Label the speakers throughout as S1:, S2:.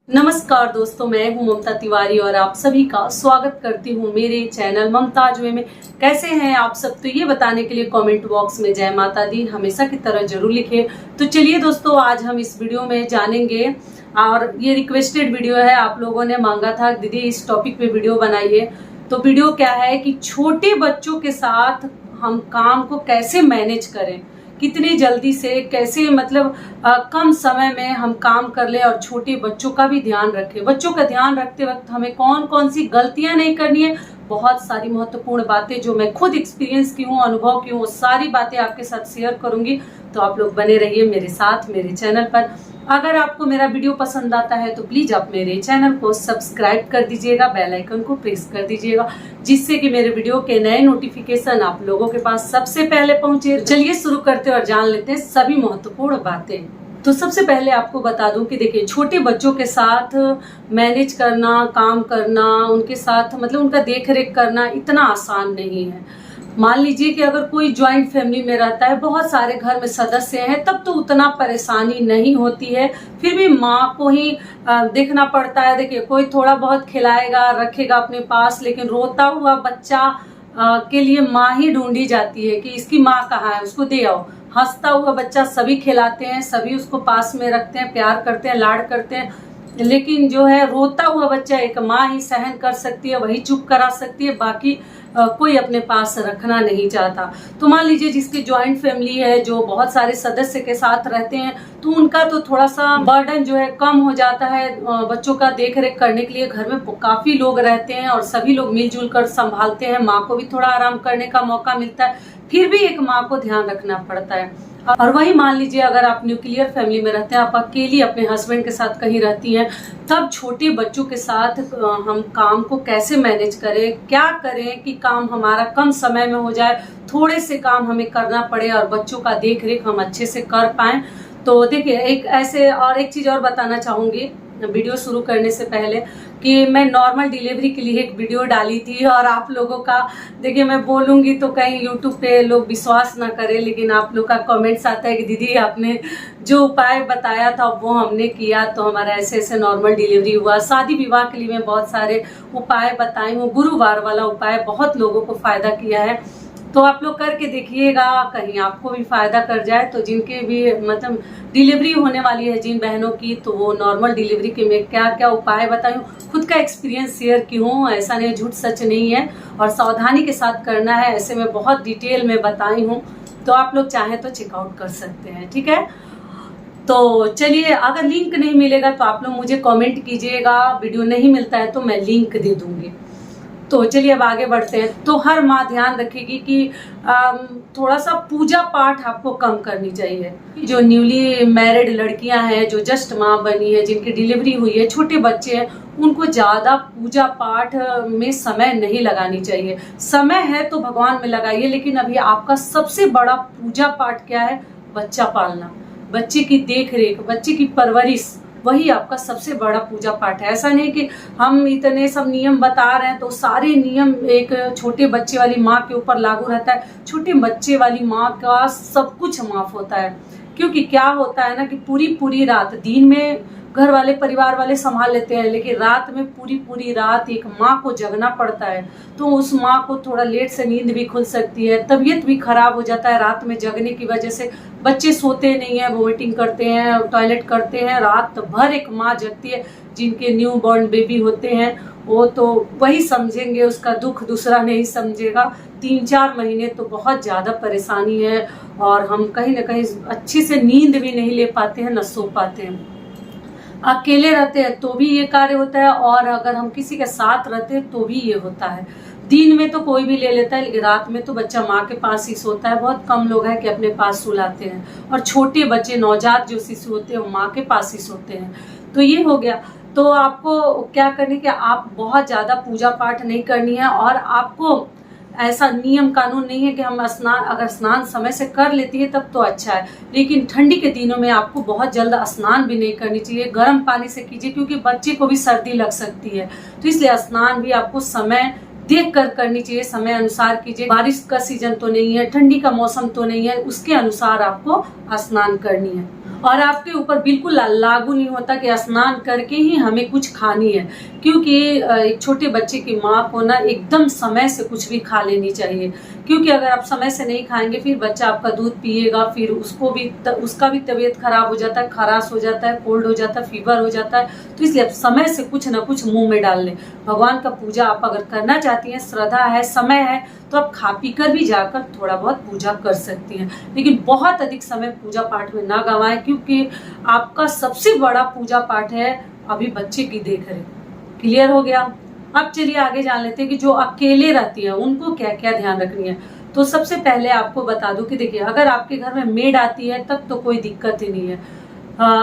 S1: नमस्कार दोस्तों, मैं हूं ममता तिवारी और आप सभी का स्वागत करती हूं मेरे चैनल ममताज वे में। कैसे हैं आप सब? तो ये बताने के लिए कमेंट बॉक्स में जय माता दी हमेशा की तरह जरूर लिखें। तो चलिए दोस्तों, आज हम इस वीडियो में जानेंगे और ये रिक्वेस्टेड वीडियो है, आप लोगों ने मांगा था दीदी इस टॉपिक पे वीडियो बनाइए। तो वीडियो क्या है कि छोटे बच्चों के साथ हम काम को कैसे मैनेज करें, कितनी जल्दी से कैसे कम समय में हम काम कर ले और छोटे बच्चों का भी ध्यान रखें। बच्चों का ध्यान रखते वक्त हमें कौन कौन सी गलतियां नहीं करनी है, बहुत सारी महत्वपूर्ण बातें जो मैं खुद एक्सपीरियंस की हूँ, अनुभव की हूँ, वो सारी बातें आपके साथ शेयर करूंगी। तो आप लोग बने रहिए मेरे साथ मेरे चैनल पर। अगर आपको मेरा वीडियो पसंद आता है तो प्लीज आप मेरे चैनल को सब्सक्राइब कर दीजिएगा, बेल आइकन को प्रेस कर दीजिएगा, जिससे कि मेरे वीडियो के नए नोटिफिकेशन आप लोगों के पास सबसे पहले पहुंचे। चलिए शुरू करते हैं और जान लेते हैं सभी महत्वपूर्ण बातें। तो सबसे पहले आपको बता दूं कि देखिए, छोटे बच्चों के साथ मैनेज करना, काम करना, उनके साथ उनका देख रेख करना इतना आसान नहीं है। मान लीजिए कि अगर कोई ज्वाइंट फैमिली में रहता है, बहुत सारे घर में सदस्य हैं, तब तो उतना परेशानी नहीं होती है। फिर भी माँ को ही देखना पड़ता है। देखिए, कोई थोड़ा बहुत खिलाएगा, रखेगा अपने पास, लेकिन रोता हुआ बच्चा के लिए माँ ही ढूंढी जाती है कि इसकी माँ कहाँ है, उसको दे आओ। हंसता हुआ बच्चा सभी खिलाते हैं, सभी उसको पास में रखते हैं, प्यार करते हैं, लाड करते हैं, लेकिन जो है रोता हुआ बच्चा एक माँ ही सहन कर सकती है, वही चुप करा सकती है, बाकी कोई अपने पास रखना नहीं चाहता। तो मान लीजिए जिसकी ज्वाइंट फैमिली है, जो बहुत सारे सदस्य के साथ रहते हैं, तो उनका तो थोड़ा सा बर्डन जो है कम हो जाता है। बच्चों का देख रेख करने के लिए घर में काफी लोग रहते हैं और सभी लोग मिलजुल कर संभालते हैं। माँ को भी थोड़ा आराम करने का मौका मिलता है, फिर भी एक माँ को ध्यान रखना पड़ता है। और वही मान लीजिए अगर आप न्यूक्लियर फैमिली में रहते हैं, आप अकेली अपने हस्बैंड के साथ कहीं रहती हैं, तब छोटे बच्चों के साथ हम काम को कैसे मैनेज करें, क्या करें कि काम हमारा कम समय में हो जाए, थोड़े से काम हमें करना पड़े और बच्चों का देख रेख हम अच्छे से कर पाएं। तो देखिए, एक चीज और बताना चाहूंगी वीडियो शुरू करने से पहले कि मैं नॉर्मल डिलीवरी के लिए एक वीडियो डाली थी, और आप लोगों का देखिए, मैं बोलूंगी तो कहीं यूट्यूब पे लोग विश्वास ना करें, लेकिन आप लोग का कमेंट्स आता है कि दीदी आपने जो उपाय बताया था वो हमने किया, तो हमारा ऐसे ऐसे नॉर्मल डिलीवरी हुआ। शादी विवाह के लिए मैं बहुत सारे उपाय बताई हूँ, गुरुवार वाला उपाय बहुत लोगों को फायदा किया है, तो आप लोग करके देखिएगा, कहीं आपको भी फायदा कर जाए। तो जिनके भी डिलीवरी होने वाली है जिन बहनों की, तो वो नॉर्मल डिलीवरी के मैं क्या क्या उपाय बताई हूँ, खुद का एक्सपीरियंस शेयर की हूँ, ऐसा नहीं झूठ सच नहीं है, और सावधानी के साथ करना है, ऐसे में बहुत डिटेल में बताई हूँ। तो आप लोग चाहें तो चेकआउट कर सकते हैं, ठीक है। तो चलिए, अगर लिंक नहीं मिलेगा तो आप लोग मुझे कमेंट कीजिएगा, वीडियो नहीं मिलता है तो मैं लिंक दे दूंगी। तो चलिए अब आगे बढ़ते हैं। तो हर माँ ध्यान रखेगी कि थोड़ा सा पूजा पाठ आपको कम करनी चाहिए। जो न्यूली मैरिड लड़कियां हैं, जो जस्ट माँ बनी है, जिनकी डिलीवरी हुई है, छोटे बच्चे हैं, उनको ज्यादा पूजा पाठ में समय नहीं लगानी चाहिए। समय है तो भगवान में लगाइए, लेकिन अभी आपका सबसे बड़ा पूजा पाठ क्या है? बच्चा पालना, बच्चे की देख रेख, बच्चे की परवरिश, वही आपका सबसे बड़ा पूजा पाठ है। ऐसा नहीं कि हम इतने सब नियम बता रहे हैं तो सारे नियम एक छोटे बच्चे वाली माँ के ऊपर लागू रहता है। छोटे बच्चे वाली माँ का सब कुछ माफ होता है, क्योंकि क्या होता है ना कि पूरी रात, दिन में घर वाले परिवार वाले संभाल लेते हैं, लेकिन रात में पूरी रात एक माँ को जगना पड़ता है। तो उस माँ को थोड़ा लेट से नींद भी खुल सकती है, तबीयत भी खराब हो जाता है रात में जगने की वजह से। बच्चे सोते नहीं है, वोमिटिंग करते हैं, टॉयलेट करते हैं, रात भर एक माँ जगती है। जिनके न्यू बॉर्न बेबी होते हैं वो तो वही समझेंगे, उसका दुख दूसरा नहीं समझेगा। 3-4 महीने तो बहुत ज्यादा परेशानी है, और हम कहीं ना कहीं अच्छे से नींद भी नहीं ले पाते हैं, न सो पाते हैं। अकेले रहते हैं तो भी ये कार्य होता है, और अगर हम किसी के साथ रहते हैं तो भी ये होता है। दिन में तो कोई भी ले लेता है, लेकिन रात में तो बच्चा माँ के पास ही सोता है। बहुत कम लोग हैं कि अपने पास सुलाते हैं, और छोटे बच्चे नवजात जो शिशु होते हैं वो माँ के पास ही सोते हैं। तो ये हो गया। तो आपको क्या करनी कि आप बहुत ज्यादा पूजा पाठ नहीं करनी है, और आपको ऐसा नियम कानून नहीं है कि हम अगर स्नान समय से कर लेती है तब तो अच्छा है, लेकिन ठंडी के दिनों में आपको बहुत जल्द स्नान भी नहीं करनी चाहिए। गर्म पानी से कीजिए, क्योंकि बच्चे को भी सर्दी लग सकती है। तो इसलिए स्नान भी आपको समय देख कर करनी चाहिए, समय अनुसार कीजिए। बारिश का सीजन तो नहीं है, ठंडी का मौसम तो नहीं है, उसके अनुसार आपको स्नान करनी है। और आपके ऊपर बिल्कुल लागू नहीं होता कि स्नान करके ही हमें कुछ खानी है, क्योंकि एक छोटे बच्चे की माँ को ना एकदम समय से कुछ भी खा लेनी चाहिए। क्योंकि अगर आप समय से नहीं खाएंगे फिर बच्चा आपका दूध पिएगा, फिर उसका भी तबीयत खराब हो जाता है, खराश हो जाता है, कोल्ड हो जाता है, फीवर हो जाता है। तो इसलिए आप समय से कुछ ना कुछ मुंह में डाल लें। भगवान का पूजा आप अगर करना चाहती हैं, श्रद्धा है, समय है, तो आप खा पी कर भी जाकर थोड़ा बहुत पूजा कर सकती हैं, लेकिन बहुत अधिक समय पूजा पाठ में ना गंवाएं, क्योंकि आपका सबसे बड़ा पूजा पाठ है अभी बच्चे की देखरेख। क्लियर हो गया? अब चलिए आगे जान लेते हैं कि जो अकेले रहती है उनको क्या क्या ध्यान रखनी है। तो सबसे पहले आपको बता दूं कि देखिए, अगर आपके घर में मेड आती है तब तो कोई दिक्कत ही नहीं है।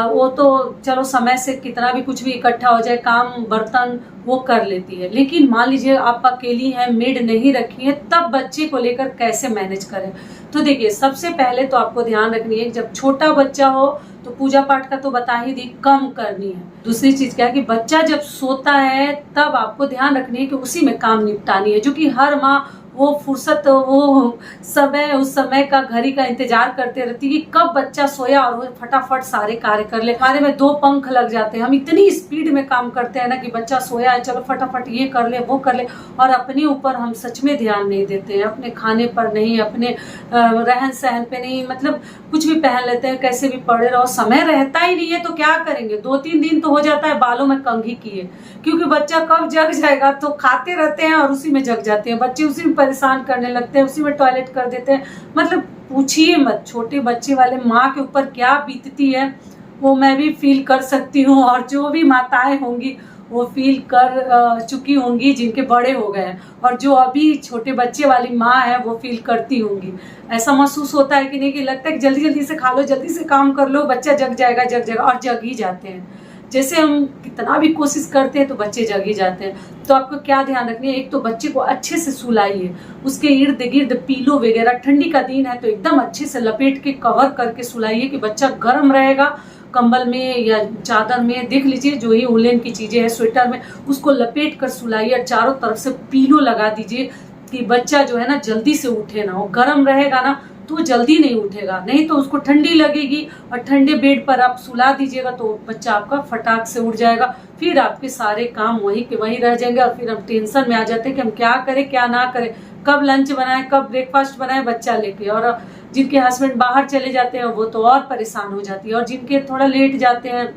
S1: वो तो चलो समय से कितना भी कुछ भी इकट्ठा हो जाए, काम बर्तन वो कर लेती है। लेकिन मान लीजिए आप अकेली हैं, मेड नहीं रखी है, तब बच्चे को लेकर कैसे मैनेज करें। तो देखिए, सबसे पहले तो आपको ध्यान रखनी है, जब छोटा बच्चा हो तो पूजा पाठ का तो बता ही दी, कम करनी है। दूसरी चीज क्या है कि बच्चा जब सोता है तब आपको ध्यान रखनी है कि उसी में काम निपटानी है, जो कि हर माँ वो फुर्सत, वो समय, उस समय का घड़ी का इंतजार करते रहती है कि कब बच्चा सोया और वो फटाफट सारे कार्य कर ले। हमारे में 2 पंख लग जाते हैं, हम इतनी स्पीड में काम करते हैं ना कि बच्चा सोया है, चलो फटाफट ये कर ले, वो कर ले, और अपने ऊपर हम सच में ध्यान नहीं देते हैं। अपने खाने पर नहीं, अपने रहन सहन पे नहीं, मतलब कुछ भी पहन लेते हैं, कैसे भी पड़े रहो, समय रहता ही नहीं है। तो क्या करेंगे, 2-3 दिन तो हो जाता है बालों में कंघी किए, क्योंकि बच्चा कब जग जाएगा। तो खाते रहते हैं और उसी में जग जाते हैं बच्चे, उसी में परेशान करने लगते हैं, उसी में टॉयलेट कर देते हैं। मतलब पूछिए मत, छोटे बच्चे वाले माँ के ऊपर क्या बीतती है वो मैं भी फील कर सकती हूँ, और जो भी माताएं होंगी वो फील कर चुकी होंगी जिनके बड़े हो गए, और जो अभी छोटे बच्चे वाली माँ है वो फील करती होंगी। ऐसा महसूस होता है कि नहीं, कि लगता है कि जल्दी जल्दी से खा लो, जल्दी से काम कर लो, बच्चा जग जाएगा, जग जाएगा, और जग ही जाते हैं। जैसे हम कितना भी कोशिश करते हैं तो बच्चे जग ही जाते हैं। तो आपको क्या ध्यान रखनी है, एक तो बच्चे को अच्छे से सुलाइए, उसके इर्द गिर्द पीलो वगैरह, ठंडी का दिन है तो एकदम अच्छे से लपेट के कवर करके सुलाइए कि बच्चा गर्म रहेगा। कंबल में या चादर में देख लीजिए, जो ही उलेन की चीजें है, स्वेटर में, उसको लपेट कर सुलाइए और चारों तरफ से पीलो लगा दीजिए कि बच्चा जो है ना जल्दी से उठे ना। वो गर्म रहेगा ना तो जल्दी नहीं उठेगा, नहीं तो उसको ठंडी लगेगी, और ठंडे बेड पर आप सुला दीजिएगा तो बच्चा आपका फटाक से उठ जाएगा। फिर आपके सारे काम वहीं के वहीं रह जाएंगे, और फिर हम टेंशन में आ जाते हैं कि हम क्या करें क्या ना करें, कब लंच बनाए, कब ब्रेकफास्ट बनाए बच्चा लेके। और जिनके हस्बैंड बाहर चले जाते हैं वो तो और परेशान हो जाती है, और जिनके थोड़ा लेट जाते हैं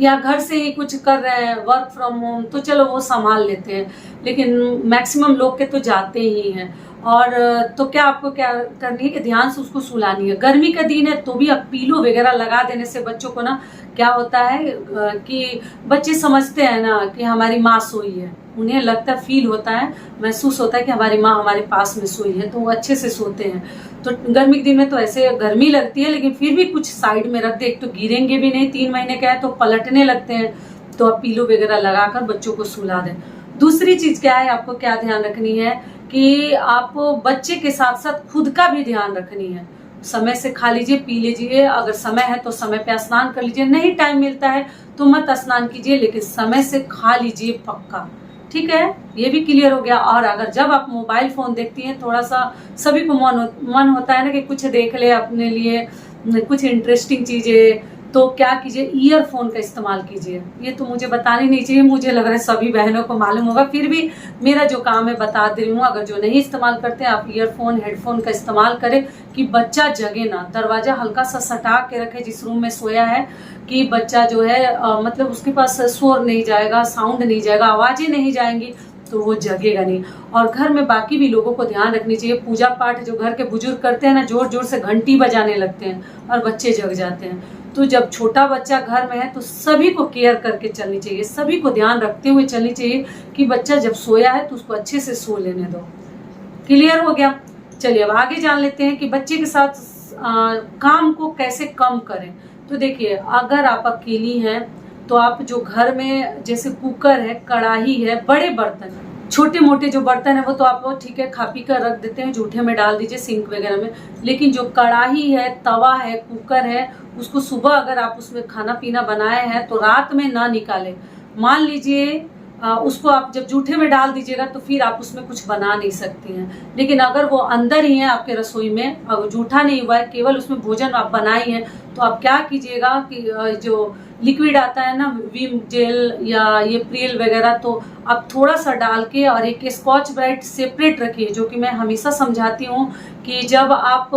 S1: या घर से ही कुछ कर रहे हैं, वर्क फ्रॉम होम, तो चलो वो संभाल लेते हैं, लेकिन मैक्सिमम लोग के तो जाते ही हैं। और तो क्या आपको क्या करनी है कि ध्यान से उसको सुलानी है। गर्मी का दिन है तो भी आप पीलो वगैरह लगा देने से बच्चों को ना क्या होता है कि बच्चे समझते हैं ना कि हमारी माँ सोई है, उन्हें लगता, फील होता है, महसूस होता है कि हमारी माँ हमारे पास में सोई है, तो वो अच्छे से सोते हैं। तो गर्मी के दिन में तो ऐसे गर्मी लगती है, लेकिन फिर भी कुछ साइड में रख दे, एक तो गिरेंगे भी नहीं, 3 महीने का है तो पलटने लगते हैं, तो आप पीलो वगैरह लगाकर बच्चों को सुला दें। दूसरी चीज क्या है, आपको क्या ध्यान रखनी है कि आप बच्चे के साथ साथ खुद का भी ध्यान रखनी है। समय से खा लीजिए, पी लीजिए, अगर समय है तो समय पे स्नान कर लीजिए, नहीं टाइम मिलता है तो मत स्नान कीजिए, लेकिन समय से खा लीजिए पक्का, ठीक है। ये भी क्लियर हो गया। और अगर जब आप मोबाइल फोन देखती हैं, थोड़ा सा सभी को मन होता है ना कि कुछ देख ले अपने लिए, कुछ इंटरेस्टिंग चीजें, तो क्या कीजिए, ईयरफोन का इस्तेमाल कीजिए। ये तो मुझे बतानी नहीं चाहिए, मुझे लग रहा है सभी बहनों को मालूम होगा, फिर भी मेरा जो काम है बता दे रही हूँ। अगर जो नहीं इस्तेमाल करते हैं, आप ईयरफोन हेडफोन का इस्तेमाल करें कि बच्चा जगे ना। दरवाजा हल्का सा सटा के रखे जिस रूम में सोया है, कि बच्चा जो है मतलब उसके पास शोर नहीं जाएगा, साउंड नहीं जाएगा, आवाजें नहीं जाएंगी, तो वो जगेगा नहीं। और घर में बाकी भी लोगों को ध्यान रखनी चाहिए। पूजा पाठ जो घर के बुजुर्ग करते हैं ना, जोर जोर से घंटी बजाने लगते हैं और बच्चे जग जाते हैं। तो जब छोटा बच्चा घर में है तो सभी को केयर करके चलनी चाहिए, सभी को ध्यान रखते हुए चलनी चाहिए कि बच्चा जब सोया है तो उसको अच्छे से सो लेने दो। क्लियर हो गया? चलिए अब आगे जान लेते हैं कि बच्चे के साथ काम को कैसे कम करें। तो देखिए, अगर आप अकेली हैं तो आप जो घर में जैसे कुकर है, कढ़ाई है, बड़े बर्तन, छोटे मोटे जो बर्तन है वो तो आप ठीक है खा पी कर रख देते हैं, जूठे में डाल दीजिए सिंक वगैरह में। लेकिन जो कढ़ाई है, तवा है, कुकर है, उसको सुबह अगर आप उसमें खाना पीना बनाए हैं तो रात में ना निकालें। मान लीजिए उसको आप जब जूठे में डाल दीजिएगा तो फिर आप उसमें कुछ बना नहीं सकती हैं। लेकिन अगर वो अंदर ही है आपके रसोई में, अगर जूठा नहीं हुआ है, केवल उसमें भोजन आप बनाई हैं, तो आप क्या कीजिएगा कि जो लिक्विड आता है ना, विम जेल या ये प्रिल वगैरह, तो आप थोड़ा सा डाल के और एक स्कॉच ब्राइट सेपरेट रखिए। जो कि मैं हमेशा समझाती हूँ कि जब आप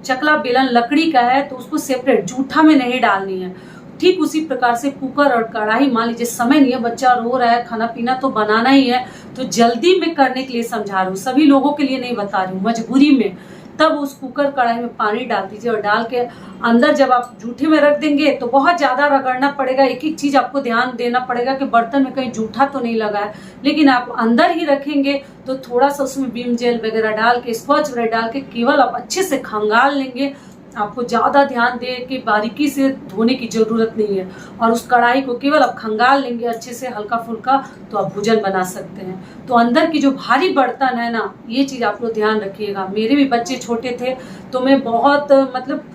S1: चकला बेलन लकड़ी का है तो उसको सेपरेट, जूठा में नहीं डालनी है। ठीक उसी प्रकार से कुकर और कढ़ाई, मान लीजिए समय नहीं है, बच्चा रो रहा है, खाना पीना तो बनाना ही है, तो जल्दी में करने के लिए समझा रही हूँ, सभी लोगों के लिए नहीं बता रही हूँ, मजबूरी में। तब उस कुकर कढ़ाई में पानी डाल दीजिए और डाल के अंदर जब आप जूठे में रख देंगे तो बहुत ज्यादा रगड़ना पड़ेगा, एक एक चीज आपको ध्यान देना पड़ेगा कि बर्तन में कहीं जूठा तो नहीं लगा है। लेकिन आप अंदर ही रखेंगे तो थोड़ा सा उसमें विम जेल वगैरह डाल के, स्कॉच ब्राइट डाल के केवल आप अच्छे से खंगाल लेंगे। आपको ज्यादा ध्यान दे के बारीकी से धोने की जरूरत नहीं है, और उस कढ़ाई को केवल आप खंगाल लेंगे अच्छे से हल्का फुल्का, तो आप भोजन बना सकते हैं। तो अंदर की जो भारी बर्तन है ना, ये चीज आप लोग ध्यान रखिएगा। मेरे भी बच्चे छोटे थे तो मैं बहुत मतलब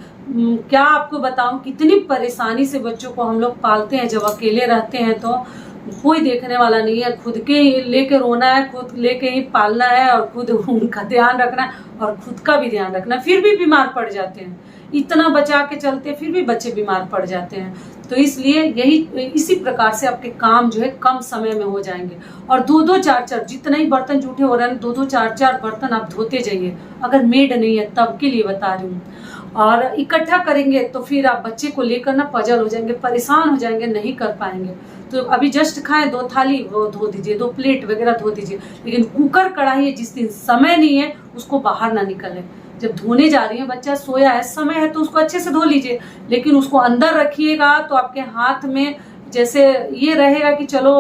S1: क्या आपको बताऊं, कितनी परेशानी से बच्चों को हम लोग पालते हैं। जब अकेले रहते हैं तो कोई देखने वाला नहीं है, खुद के ही लेके रोना है, खुद लेके ही पालना है, और खुद उनका ध्यान रखना है और खुद का भी ध्यान रखना। फिर भी बीमार पड़ जाते हैं, इतना बचा के चलते फिर भी बच्चे बीमार पड़ जाते हैं। तो इसलिए इसी प्रकार से आपके काम जो है कम समय में हो जाएंगे। और दो दो चार चार, जितना ही बर्तन जूठे हो रहे हैं, दो दो चार चार बर्तन आप धोते जाइए। अगर मेड नहीं है तब के लिए बता रही हूँ। और इकट्ठा करेंगे तो फिर आप बच्चे को लेकर ना पजल हो जाएंगे, परेशान हो जाएंगे, नहीं कर पाएंगे। तो अभी जस्ट खाएं, 2 थाली वो धो दीजिए, 2 प्लेट वगैरह धो दीजिए। लेकिन कुकर कढ़ाई है, जिस दिन समय नहीं है उसको बाहर ना निकले। जब धोने जा रही है, बच्चा सोया है, समय है, तो उसको अच्छे से धो लीजिए। लेकिन उसको अंदर रखिएगा तो आपके हाथ में जैसे ये रहेगा कि चलो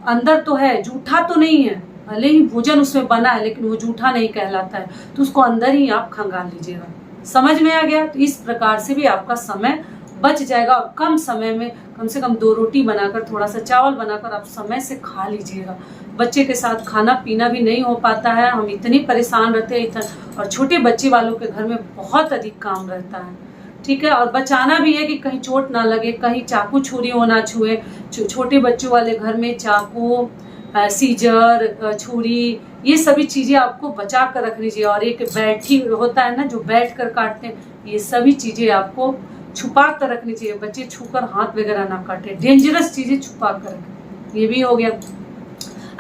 S1: अंदर तो है, जूठा तो नहीं है, भले ही भोजन उसमें बना है लेकिन वो जूठा नहीं कहलाता है, तो उसको अंदर ही आप खंगाल लीजिएगा। समझ में आ गया? तो इस प्रकार से भी आपका समय बच जाएगा और कम समय में कम से कम 2 रोटी बनाकर, थोड़ा सा चावल बनाकर आप समय से खा लीजिएगा। बच्चे के साथ खाना पीना भी नहीं हो पाता है, हम इतने परेशान रहते हैं इतना, और छोटे बच्चे वालों के घर में बहुत अधिक काम रहता है। ठीक है, और बचाना भी है कि कहीं चोट ना लगे, कहीं चाकू छुरी हो ना छुए। छोटे बच्चों वाले घर में चाकू, सीजर, छुरी, ये सभी चीजें आपको बचा कर रखनी चाहिए। और एक बैठी होता है ना जो बैठ कर काटते हैं, ये सभी चीजें आपको छुपा कर रखनी चाहिए। बच्चे छूकर हाथ वगैरह ना काटे, डेंजरस चीजें छुपा कर रखें। ये भी हो गया।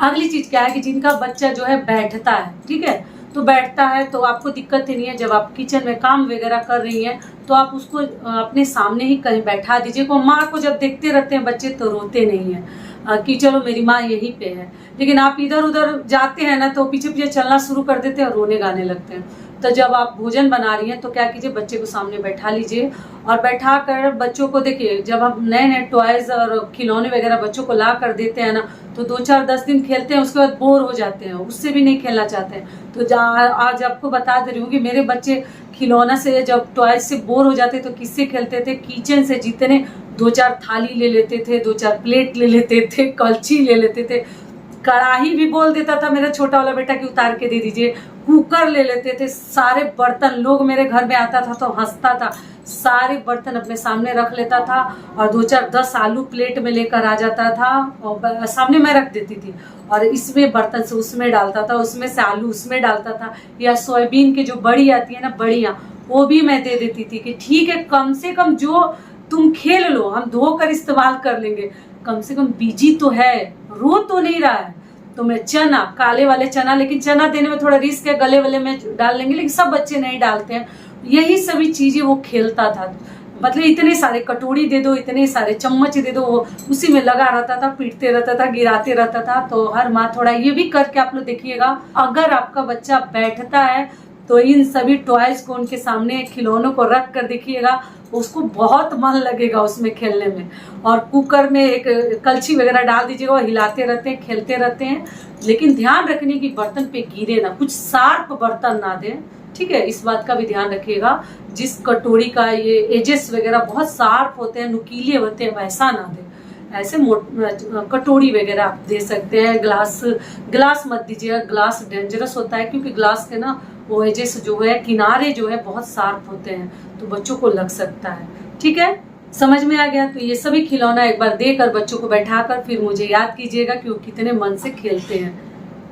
S1: अगली चीज क्या है कि जिनका बच्चा जो है बैठता है, ठीक है, तो बैठता है तो आपको दिक्कत ही नहीं है। जब आप किचन में काम वगैरह कर रही हैं तो आप उसको अपने सामने ही कहीं बैठा दीजिए। को माँ को जब देखते रहते हैं बच्चे तो रोते नहीं है कि चलो मेरी माँ यहीं पे है। लेकिन आप इधर उधर जाते हैं ना तो पीछे पीछे चलना शुरू कर देते हैं और रोने गाने लगते हैं। तो जब आप भोजन बना रही हैं तो क्या कीजिए, बच्चे को सामने बैठा लीजिए और बैठा कर बच्चों को देखिए। जब हम नए नए टॉयज और खिलौने वगैरह बच्चों को ला कर देते हैं ना, तो 2-4-10 दिन खेलते हैं, उसके बाद बोर हो जाते हैं, उससे भी नहीं खेलना चाहते हैं। तो आज आपको बता दे रही हूँ कि मेरे बच्चे खिलौना से, जब टॉयज से बोर हो जाते तो किससे खेलते थे, किचन से। जितने 2-4 थाली ले लेते थे, 2-4 प्लेट ले लेते थे, कलछी ले लेते थे, कढ़ाई भी बोल देता था मेरा छोटा वाला बेटा कि उतार के दे दीजिए, कुकर ले लेते थे, सारे बर्तन। लोग मेरे घर में आता था तो हंसता था, सारे बर्तन अपने सामने रख लेता था और 2-4-10 आलू प्लेट में लेकर आ जाता था और सामने मैं रख देती थी, और इसमें बर्तन से उसमें डालता था, उसमें से आलू उसमें डालता था, या सोयाबीन की जो बड़ी आती है ना, बड़ियाँ, वो भी मैं दे देती थी कि ठीक है, कम से कम जो तुम खेल लो, हम धोकर इस्तेमाल कर लेंगे, कम से कम बीजी तो है, रो तो नहीं रहा है। तो मैं चना, काले वाले चना, लेकिन चना देने में थोड़ा रिस्क है, गले वाले में डाल लेंगे, लेकिन सब बच्चे नहीं डालते हैं। यही सभी चीजें वो खेलता था। मतलब इतने सारे कटोरी दे दो, इतने सारे चम्मच दे दो, वो उसी में लगा रहता था, पीटते रहता था, गिराते रहता था। तो हर माँ थोड़ा ये भी करके आप लोग देखिएगा, अगर आपका बच्चा बैठता है तो इन सभी टॉयज को उनके सामने, खिलौनों को रख कर देखिएगा, उसको बहुत मन लगेगा उसमें खेलने में। और कुकर में एक कलछी वगैरह डाल दीजिएगा, वो हिलाते रहते हैं, खेलते रहते हैं। लेकिन ध्यान रखने की बर्तन पे गिरे ना, कुछ शार्प बर्तन ना दें, ठीक है, इस बात का भी ध्यान रखिएगा। जिस कटोरी का ये एजेस वगैरह बहुत शार्प होते हैं, नुकीले होते हैं, वैसा ना दें। ऐसे कटोरी वगैरह आप दे सकते हैं। ग्लास मत दीजिएगा, ग्लास डेंजरस होता है, क्योंकि ग्लास के ना वो एजेस जो है, किनारे जो है बहुत शार्प होते हैं, तो बच्चों को लग सकता है। ठीक है, समझ में आ गया? तो ये सभी खिलौना एक बार देकर बच्चों को बैठाकर फिर मुझे याद कीजिएगा कि वो कितने मन से खेलते हैं।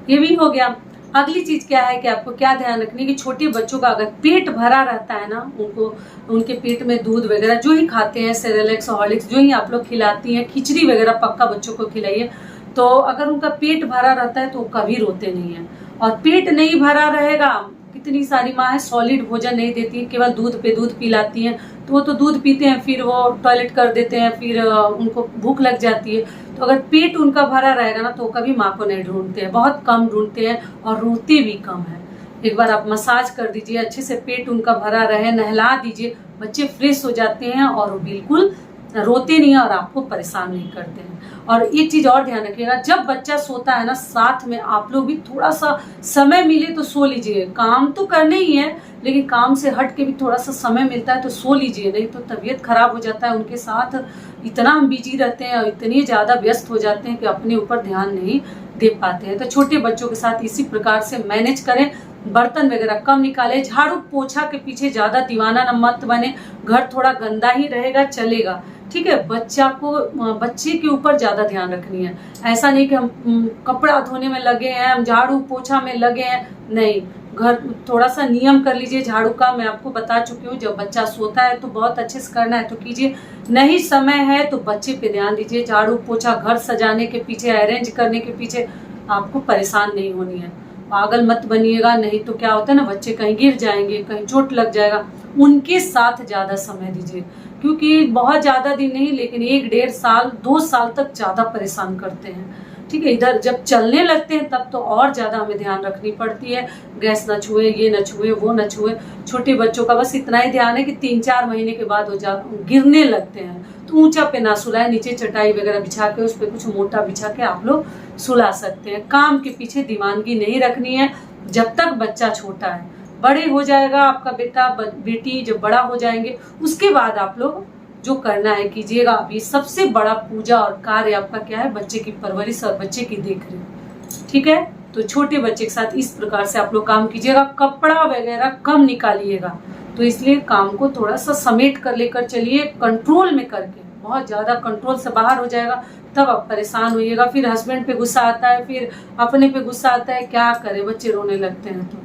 S1: ये भी हो गया। अगली चीज क्या है कि आपको क्या ध्यान रखनी है कि छोटे बच्चों का अगर पेट भरा रहता है ना, उनको उनके पेट में दूध वगैरह जो ही खाते हैं, सेरेलेक्स हॉर्लिक्स जो ही आप लोग खिलाती हैं, खिचड़ी वगैरह पक्का बच्चों को खिलाइए। तो अगर उनका पेट भरा रहता है तो वो कभी रोते नहीं है। और पेट नहीं भरा रहेगा, कितनी सारी माँ है सॉलिड भोजन नहीं देती है, केवल दूध पे दूध पिलाती हैं, तो वो तो दूध पीते हैं फिर वो टॉयलेट कर देते हैं, फिर उनको भूख लग जाती है। तो अगर पेट उनका भरा रहेगा ना तो वो कभी माँ को नहीं ढूंढते हैं, बहुत कम ढूंढते हैं और रोते भी कम है। एक बार आप मसाज कर दीजिए, अच्छे से पेट उनका भरा रहे, नहला दीजिए, बच्चे फ्रेश हो जाते हैं और वो बिल्कुल रोते नहीं है और आपको परेशान नहीं करते हैं। और एक चीज और ध्यान रखिएगा, जब बच्चा सोता है ना साथ में आप लोग भी थोड़ा सा समय मिले तो सो लीजिए। काम तो करने ही है लेकिन काम से हट के भी थोड़ा सा समय मिलता है तो सो लीजिए, नहीं तो तबीयत खराब हो जाता है। उनके साथ इतना हम बिजी रहते हैं और इतनी ज्यादा व्यस्त हो जाते हैं कि अपने ऊपर ध्यान नहीं दे पाते हैं। तो छोटे बच्चों के साथ इसी प्रकार से मैनेज करें, बर्तन वगैरह कम निकाले, झाड़ू पोछा के पीछे ज्यादा दीवाना मत बने, घर थोड़ा गंदा ही रहेगा चलेगा, ठीक है। बच्चे के ऊपर ज्यादा ध्यान रखनी है। ऐसा नहीं कि हम कपड़ा धोने में लगे हैं, हम झाड़ू पोछा में लगे हैं, नहीं। घर थोड़ा सा नियम कर लीजिए झाड़ू का, मैं आपको बता चुकी हूँ। जब बच्चा सोता है तो बहुत अच्छे से करना है तो कीजिए, नहीं समय है तो बच्चे पे ध्यान दीजिए। झाड़ू पोछा घर सजाने के पीछे, अरेंज करने के पीछे आपको परेशान नहीं होनी है। पागल मत बनिएगा, नहीं तो क्या होता है ना, बच्चे कहीं गिर जाएंगे, कहीं चोट लग जाएगा। उनके साथ ज्यादा समय दीजिए, क्योंकि बहुत ज्यादा दिन नहीं लेकिन 1 डेढ़ साल 2 साल तक ज्यादा परेशान करते हैं, ठीक है। इधर जब चलने लगते हैं तब तो और ज्यादा हमें ध्यान रखनी पड़ती है, गैस न छुए, ये न छुए, वो न छुए। छोटे बच्चों का बस इतना ही ध्यान है कि 3-4 महीने के बाद वो गिरने लगते हैं तो ऊंचा पे ना सुलाए, नीचे चटाई वगैरह बिछा के उस पर कुछ मोटा बिछा के आप लोग सुला सकते हैं। काम के पीछे दीवानगी नहीं रखनी है जब तक बच्चा छोटा है। बड़े हो जाएगा आपका बेटा बेटी, जब बड़ा हो जाएंगे उसके बाद आप लोग जो करना है कीजिएगा। अभी सबसे बड़ा पूजा और कार्य आपका क्या है, बच्चे की परवरिश और बच्चे की देखरेख, ठीक है। तो छोटे बच्चे के साथ इस प्रकार से आप लोग काम कीजिएगा। कपड़ा वगैरह कम निकालिएगा, तो इसलिए काम को थोड़ा सा समेट कर लेकर चलिए, कंट्रोल में करके। बहुत ज्यादा कंट्रोल से बाहर हो जाएगा तब आप परेशान होइएगा, फिर हस्बैंड पे गुस्सा आता है, फिर अपने पे गुस्सा आता है, क्या करे, बच्चे रोने लगते हैं। तो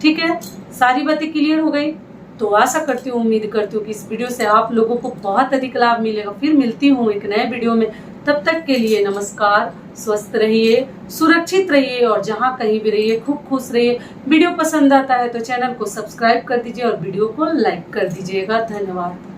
S1: ठीक है, सारी बातें क्लियर हो गई। तो आशा करती हूँ, उम्मीद करती हूँ कि इस वीडियो से आप लोगों को बहुत अधिक लाभ मिलेगा। फिर मिलती हूँ एक नए वीडियो में, तब तक के लिए नमस्कार। स्वस्थ रहिए, सुरक्षित रहिए और जहाँ कहीं भी रहिए खूब खुश रहिए। वीडियो पसंद आता है तो चैनल को सब्सक्राइब कर दीजिए और वीडियो को लाइक कर दीजिएगा। धन्यवाद।